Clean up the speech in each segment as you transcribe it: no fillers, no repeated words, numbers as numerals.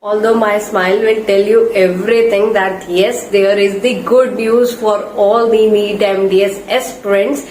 Although my smile will tell you everything that yes, there is the good news for all the NEET MDS aspirants.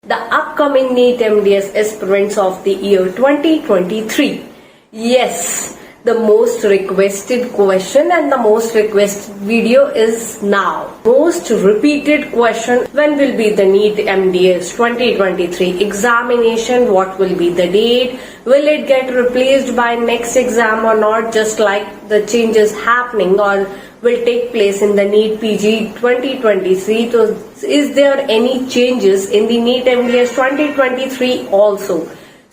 The upcoming NEET MDS aspirants of the year 2023. Yes. The most requested question and the most requested video is now. Most repeated question: when will be the NEET MDS 2023 examination? What will be the date? Will it get replaced by next exam or not, just like the changes happening or will take place in the NEET PG 2023? So is there any changes in the NEET MDS 2023 also?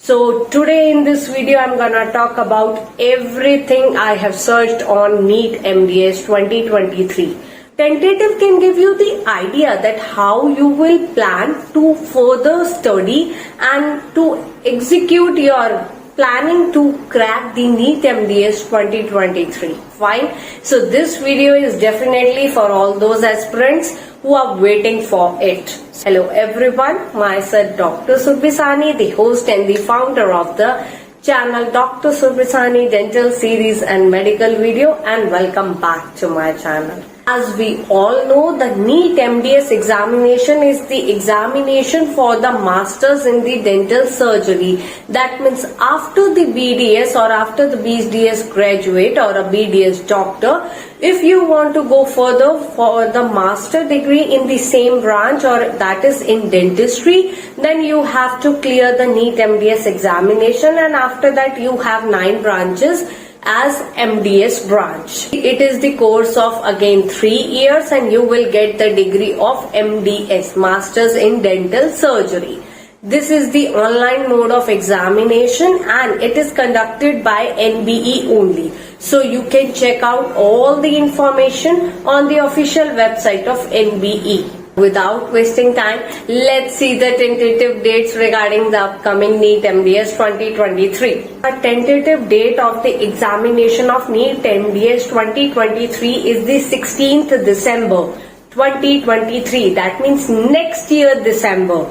So today in this video I'm gonna talk about everything I have searched on NEET MDS 2023. Tentative can give you the idea that how you will plan to further study and to execute your planning to crack the NEET MDS 2023. Fine. So this video is definitely for all those aspirants who are waiting for it. Hello everyone, myself Dr. Subhisani, the host and the founder of the channel Dr. Subhisani Dental Series and Medical Video, and welcome back to my channel. As we all know, the NEET MDS examination is the examination for the Masters in the Dental Surgery. That means after the BDS or after the BDS graduate or a BDS doctor, if you want to go further for the master degree in the same branch, or that is in dentistry, then you have to clear the NEET MDS examination, and after that you have 9 branches as MDS branch. It is the course of again 3 years and you will get the degree of MDS, Masters in Dental Surgery. This is the online mode of examination and it is conducted by NBE only. So you can check out all the information on the official website of NBE. Without wasting time, let's see the tentative dates regarding the upcoming NEET MDS 2023. A tentative date of the examination of NEET MDS 2023 is the 16th December 2023. That means next year December.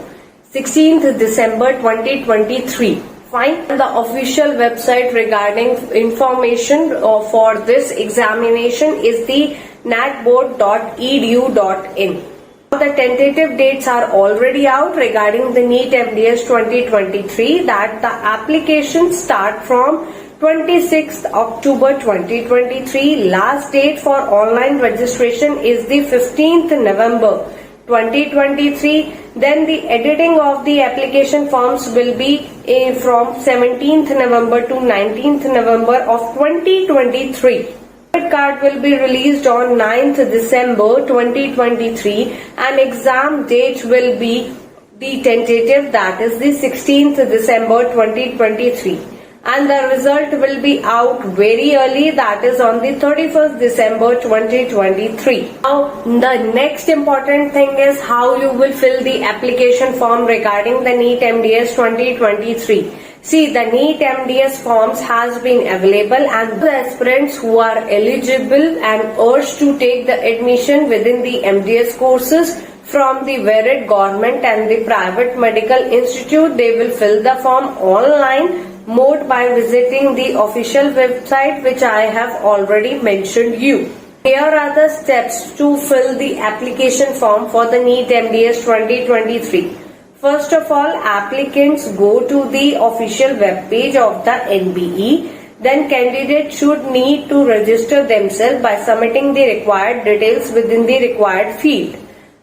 16th December 2023. Fine. The official website regarding information for this examination is the natboard.edu.in. The tentative dates are already out regarding the NEET MDS 2023, that the applications start from 26th October 2023. Last date for online registration is the 15th November 2023. Then the editing of the application forms will be from 17th November to 19th November of 2023. Card will be released on 9th December 2023 and exam date will be the tentative, that is the 16th December 2023, and the result will be out very early, that is on the 31st December 2023. Now the next important thing is how you will fill the application form regarding the NEET MDS 2023. See, the NEET MDS forms has been available and the aspirants who are eligible and urged to take the admission within the MDS courses from the varied government and the private medical institute, they will fill the form online mode by visiting the official website which I have already mentioned you. Here are the steps to fill the application form for the NEET MDS 2023. First of all, applicants go to the official web page of the NBE. Then candidates should need to register themselves by submitting the required details within the required field.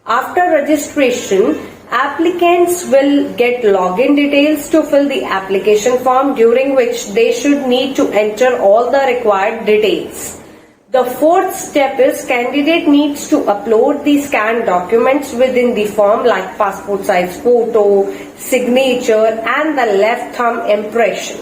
After registration, applicants will get login details to fill the application form, during which they should need to enter all the required details. The fourth step is candidate needs to upload the scanned documents within the form like passport size photo, signature and the left thumb impression.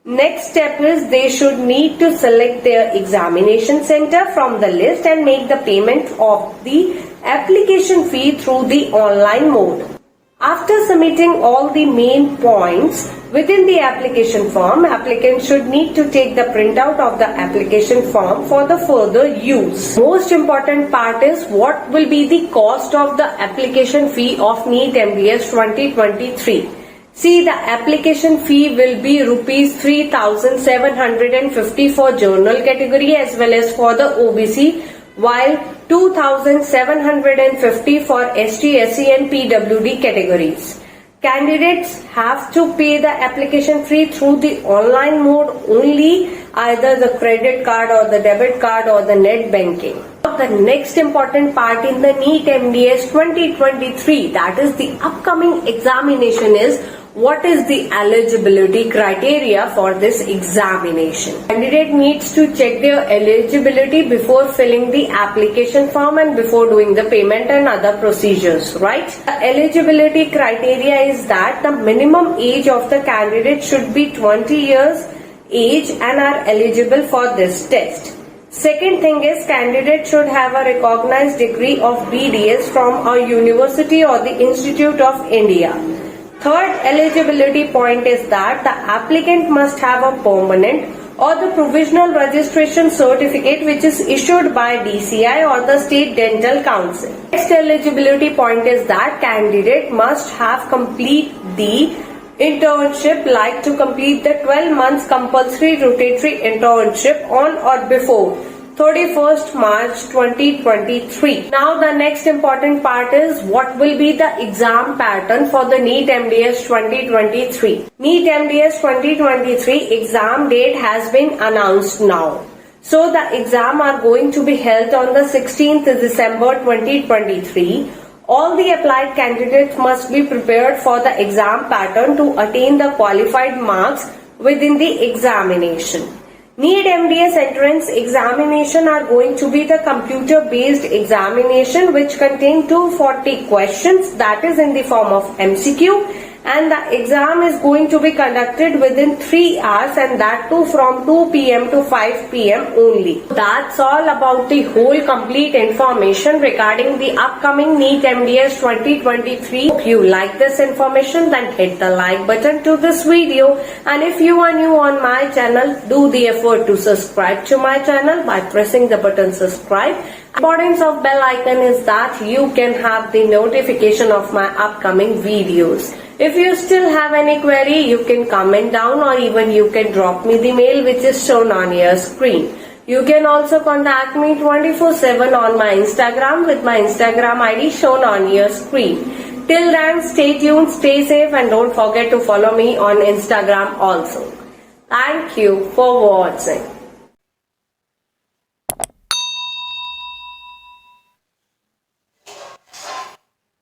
Next step is they should need to select their examination center from the list and make the payment of the application fee through the online mode. After submitting all the main points within the application form, applicant should need to take the printout of the application form for the further use. Most important part is what will be the cost of the application fee of NEET MDS 2023. See, the application fee will be rupees 3,750 for general category as well as for the OBC, while 2,750 for ST, SC and PWD categories. Candidates have to pay the application fee through the online mode only, either the credit card or the debit card or the net banking. The next important part in the NEET MDS 2023, that is the upcoming examination, is what is the eligibility criteria for this examination. Candidate needs to check their eligibility before filling the application form and before doing the payment and other procedures, right? The eligibility criteria is that the minimum age of the candidate should be 20 years age and are eligible for this test. Second thing is, candidate should have a recognized degree of BDS from a university or the Institute of India. Third eligibility point is that the applicant must have a permanent or the provisional registration certificate which is issued by DCI or the State Dental Council. Next eligibility point is that candidate must have complete the internship, like to complete the 12 months compulsory rotatory internship on or before 31st March 2023. Now the next important part is what will be the exam pattern for the NEET MDS 2023. NEET MDS 2023 exam date has been announced now. So the exam are going to be held on the 16th December 2023. All the applied candidates must be prepared for the exam pattern to attain the qualified marks within the examination. NEET MDS entrance examination are going to be the computer based examination which contain 240 questions, that is in the form of MCQ, and the exam is going to be conducted within 3 hours, and that too from 2 p.m. to 5 p.m. only. That's all about the whole complete information regarding the upcoming NEET MDS 2023. If you like this information, then hit the like button to this video, and if you are new on my channel, do the effort to subscribe to my channel by pressing the button subscribe. Importance of bell icon is that you can have the notification of my upcoming videos. If you still have any query, you can comment down or even you can drop me the mail which is shown on your screen. You can also contact me 24/7 on my Instagram with my Instagram ID shown on your screen. Till then, stay tuned, stay safe, and don't forget to follow me on Instagram also. Thank you for watching.